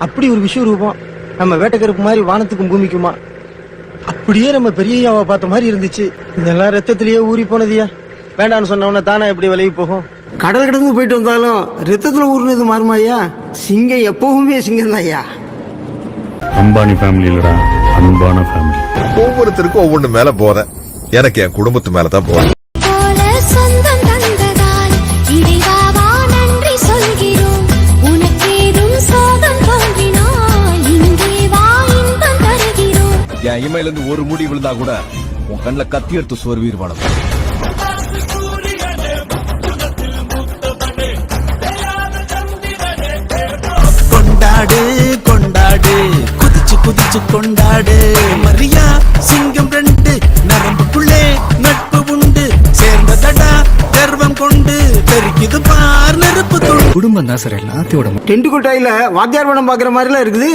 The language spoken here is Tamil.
அப்படி ஒரு விஸ்வரூபம் நம்ம வேட்டைக்கருப்பு மாதிரி வானத்துக்கும் பூமிக்குமா. அப்படியே நம்ம பெரியய்யாவை பார்த்த மாதிரி இருந்துச்சு. இதெல்லாம் ரத்தத்திலேயே ஊறி போனதியா. வேண்டான்னு சொன்னவன தானே எப்படி விலகி போகும். கடல் கடந்து போயிட்டு வந்தாலும் ரத்தத்துல ஊர்னது மாறுமா ஐயா? சிங்கம் எப்பவுமே சிங்கம் தான் ஐயா. அம்பானி ஃபேமிலி இல்லடா, அன்பான ஃபேமிலி. ஒவ்வொருத்தருக்கும் ஒவ்வொன்று மேல போறேன். எனக்கு என் குடும்பத்து மேலதான் போறேன். என் இமையில இருந்து ஒரு முடி விழுந்தா கூட உன் கண்ணுல கத்தி எடுத்து சோர்வீர் வாழ. கொண்டாடு கொண்டாடு குதிச்சு குதிச்சு கொண்டாடு. மரியா சிங்கம் ரெண்டு நரம்புக்குள்ளே நட்பு உண்டு. சேர்ந்ததடா கர்வம் கொண்டு தெரிக்குது பார் நெருப்பு. குடும்பம் தான் சார் எல்லாத்தையோட. டென்ட் கொட்டாயில வாத்தியார் படம் பாக்குற மாதிரி எல்லாம் இருக்குது.